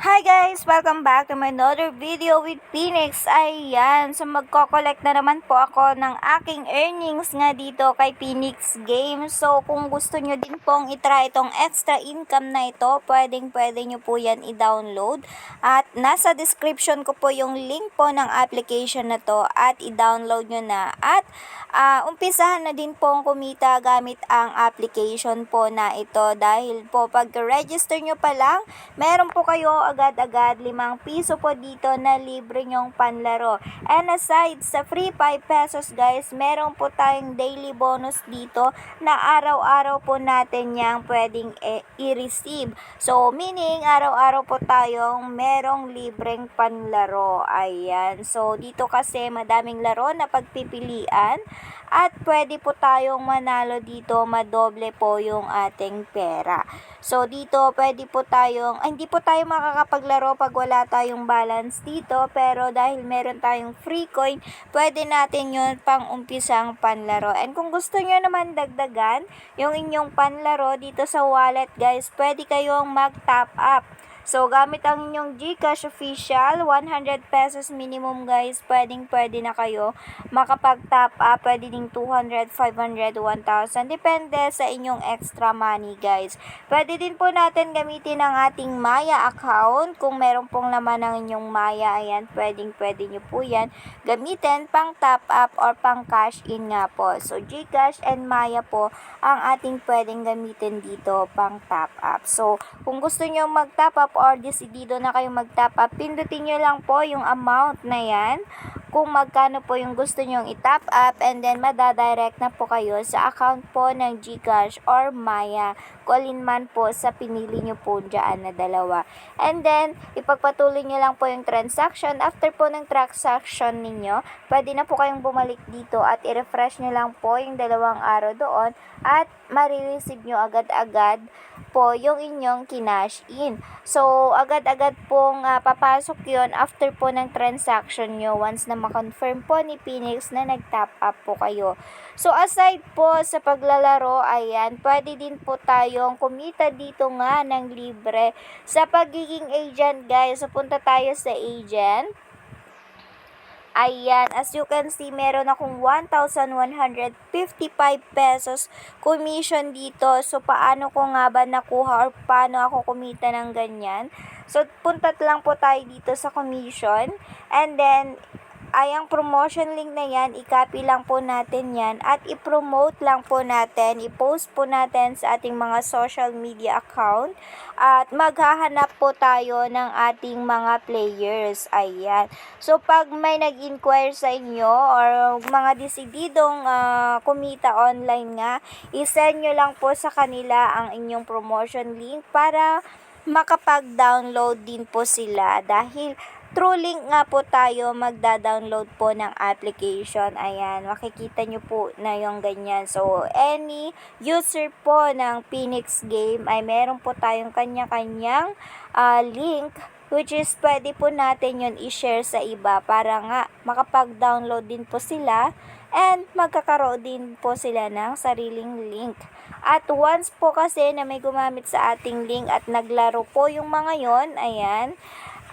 Hi guys! Welcome back to my another video with Phoenix. Ayan, so magko-collect na naman po ako ng aking earnings nga dito kay Phoenix Game. So kung gusto nyo din pong itry itong extra income na ito, pwede nyo po yan i-download. At nasa description ko po yung link po ng application na to at i-download nyo na. At umpisahan na din pong kumita gamit ang application po na ito dahil po pag-register nyo pa lang, meron po kayo agad-agad 5 piso po dito na libre nyong panlaro. And aside sa free 5 pesos guys, meron po tayong daily bonus dito na araw-araw po natin yang pwedeng i-receive. So meaning araw-araw po tayong merong libreng panlaro. Ayan. So dito kasi madaming laro na pagpipilian at pwede po tayong manalo dito, madoble po yung ating pera. So dito pwede po tayong, hindi po tayo makakapaglaro pag wala tayong balance dito, pero dahil meron tayong free coin, pwede natin yun pang umpisang panlaro. And kung gusto nyo naman dagdagan yung inyong panlaro dito sa wallet guys, pwede kayong mag-top up. So, gamit ang inyong GCash official, 100 pesos minimum guys, pwede na kayo makapag-top up, pwede ding 200, 500, 1,000, depende sa inyong extra money guys. Pwede din po natin gamitin ang ating Maya account, kung meron pong laman ng inyong Maya, ayan, pwede nyo po yan gamitin pang top up or pang cash in nga po. So, GCash and Maya po ang ating pwedeng gamitin dito pang top up. So, kung gusto nyo mag-top up or decidido na kayo mag-top up, pindutin nyo lang po yung amount na yan kung magkano po yung gusto nyong i-top up, and then madadirect na po kayo sa account po ng GCash or Maya, kulin man po sa pinili nyo po dyan na dalawa. And then ipagpatuloy nyo lang po yung transaction. After po ng transaction ninyo, pwede na po kayong bumalik dito at i-refresh nyo lang po yung 2 araw doon at marireceive nyo agad-agad po yung inyong kinash in. So, agad-agad pong papasok yon after po ng transaction nyo once na ma-confirm po ni Phoenix na nag-top up po kayo. So, aside po sa paglalaro, ayan, pwede din po tayong kumita dito nga ng libre sa pagiging agent guys. So, punta tayo sa agent. Ayan, as you can see, meron akong 1,155 pesos commission dito. So, paano ko nga ba nakuha or paano ako kumita ng ganyan? So, punta lang po tayo dito sa commission. And then, ang promotion link na yan, i-copy lang po natin yan at i-promote lang po natin, i-post po natin sa ating mga social media account at maghahanap po tayo ng ating mga players. Ayan. So, pag may nag-inquire sa inyo or mga desididong kumita online nga, i-send nyo lang po sa kanila ang inyong promotion link para makapag-download din po sila dahil through link nga po tayo magda-download po ng application. Ayan, makikita nyo po na yung ganyan. So, any user po ng Phoenix Game ay meron po tayong kanya-kanyang link, which is pwede po natin yun i-share sa iba para nga makapag-download din po sila and magkakaroon din po sila ng sariling link. At once po kasi na may gumamit sa ating link at naglaro po yung mga yon, ayan,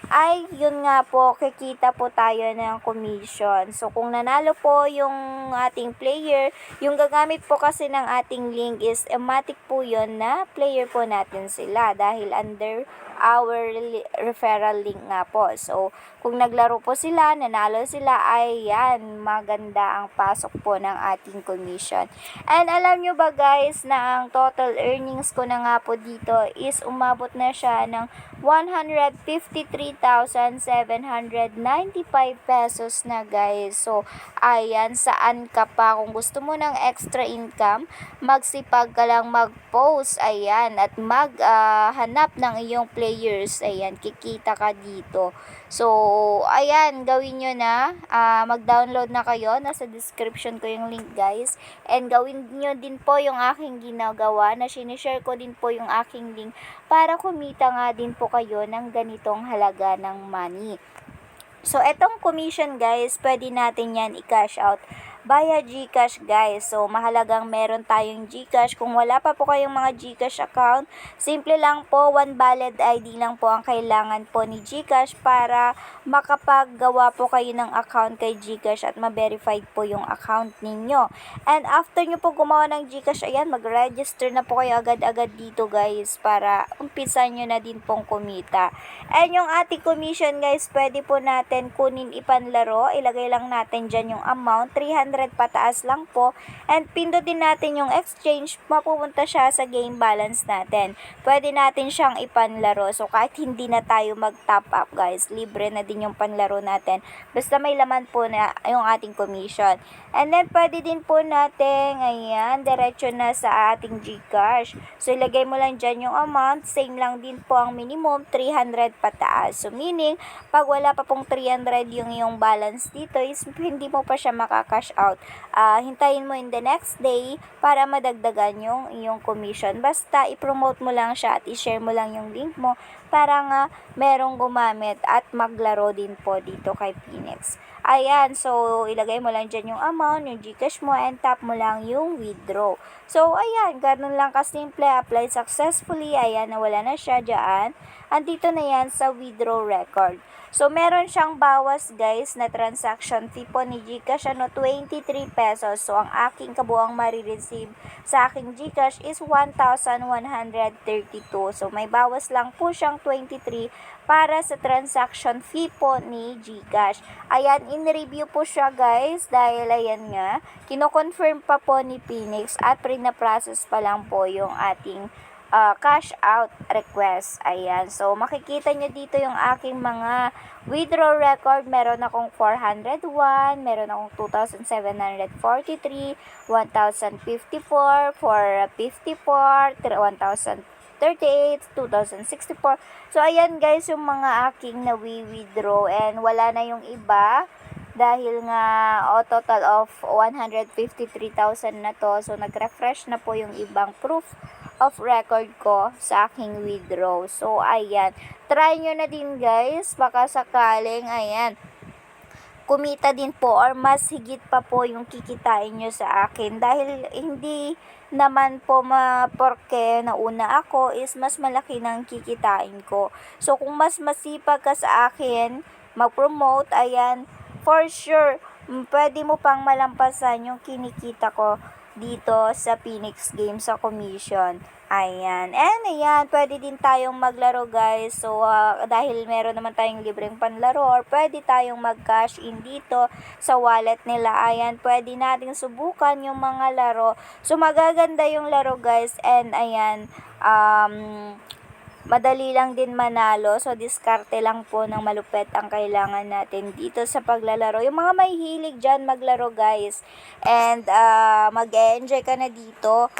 ay yun nga po, kikita po tayo ng commission. So, kung nanalo po yung ating player, yung gagamit po kasi ng ating link is automatic po yun na player po natin sila dahil under our referral link nga po. So, kung naglaro po sila, nanalo sila, ay yan, maganda ang pasok po ng ating commission. And alam nyo ba guys na ang total earnings ko na nga po dito is umabot na siya ng 153,795 pesos na guys. So, ayan, saan ka pa? Kung gusto mo ng extra income, magsipag ka lang mag-post, ayan, at maghanap ng iyong players, ayan, kikita ka dito. So, ayan, gawin nyo na, mag-download na kayo, nasa description ko yung link guys, and gawin nyo din po yung aking ginagawa, na sinishare ko din po yung aking link, para kumita nga din po kayo ng ganitong halaga ng money. So, etong commission guys, pwede natin yan i-cash out via GCash guys. So mahalagang meron tayong GCash. Kung wala pa po kayong mga GCash account, simple lang po, one valid ID lang po ang kailangan po ni GCash para makapaggawa po kayo ng account kay GCash at ma-verified po yung account ninyo. And after nyo po gumawa ng GCash, ayan, mag-register na po kayo agad-agad dito guys para umpisan nyo na din pong kumita. And yung ating commission guys, pwede po natin kunin ipanlaro. Ilagay lang natin dyan yung amount, 300 pataas lang po. And pindutin natin yung exchange, mapupunta siya sa game balance natin. Pwede natin siyang ipanlaro. So kahit hindi na tayo mag-top up guys, libre na din yung panlaro natin. Basta may laman po na yung ating commission. And then pwede din po natin, ayan, diretso na sa ating GCash. So ilagay mo lang dyan yung amount, same lang din po ang minimum, 300 pataas. So meaning, pag wala pa pong 300 yung iyong balance dito, is hindi mo pa siya makakash out. Hintayin mo in the next day para madagdagan yung iyong commission. Basta i-promote mo lang siya at i-share mo lang yung link mo para nga merong gumamit at maglaro din po dito kay Phoenix. Ayan, so ilagay mo lang dyan yung amount, yung GCash mo, and tap mo lang yung withdraw. So ayan, ganun lang kasimple, apply successfully. Ayan, nawala na siya dyan. Andito na yan sa withdraw record. So meron siyang bawas guys na transaction fee po ni GCash, 23 pesos. So ang aking kabuang marireceive sa aking GCash is 1,132. So may bawas lang po siyang 23 para sa transaction fee po ni GCash. Ayan, in-review po siya guys dahil ayan nga, kino-confirm pa po ni Phoenix at pre-na-process pa lang po yung ating cash out request. Ayan, so makikita nyo dito yung aking mga withdraw record. Meron akong 401, meron akong 2,743, 1,054, 454, 1,038, 2,064. So ayan guys yung mga aking na-withdraw, and wala na yung iba dahil nga total of 153,000 na to. So nag-refresh na po yung ibang proof of record ko sa aking withdraw. So ayan, try nyo na din guys, baka sakaling ayan kumita din po or mas higit pa po yung kikitain nyo sa akin, dahil hindi naman po porke nauna ako is mas malaki ng kikitain ko. So kung mas masipag ka sa akin mag-promote, ayan, for sure pwede mo pang malampasan yung kinikita ko dito sa Phoenix Games sa commission. Ayan. And ayan, pwede din tayong maglaro guys. So, dahil meron naman tayong libreng panlaro, or pwede tayong mag-cash in dito sa wallet nila. Ayan, pwede nating subukan yung mga laro. So, magaganda yung laro guys. And ayan, madali lang din manalo. So, diskarte lang po ng malupet ang kailangan natin dito sa paglalaro. Yung mga may hilig dyan maglaro guys. And mag-enjoy ka na dito.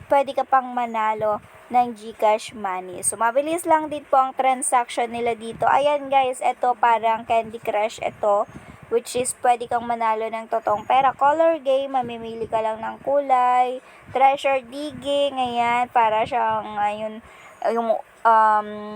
Pwede ka pang manalo ng GCash money. So, mabilis lang din po ang transaction nila dito. Ayan guys, ito parang Candy Crush ito, which is pwede kang manalo ng totoong pera. Color game, mamimili ka lang ng kulay. Treasure digging, ayan, para siyang yung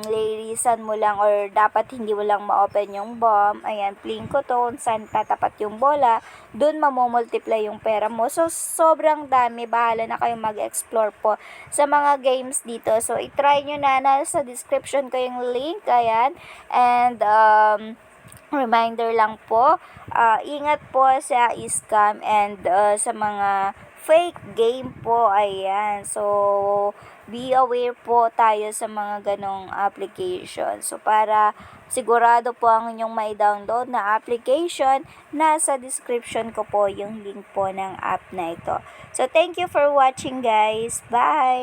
lirisan mo lang, or dapat hindi mo lang ma-open yung bomb. Ayan, playing ko to, saan tatapat yung bola, dun mamomultiply yung pera mo. So, sobrang dami. Bahala na kayo mag-explore po sa mga games dito. So, itry nyo na. Nasa description ko yung link. Ayan. And, reminder lang po, ingat po sa scam and sa mga fake game po. Ayan, so be aware po tayo sa mga ganong application. So para sigurado po ang inyong may download na application, nasa description ko po yung link po ng app na ito. So thank you for watching guys. Bye!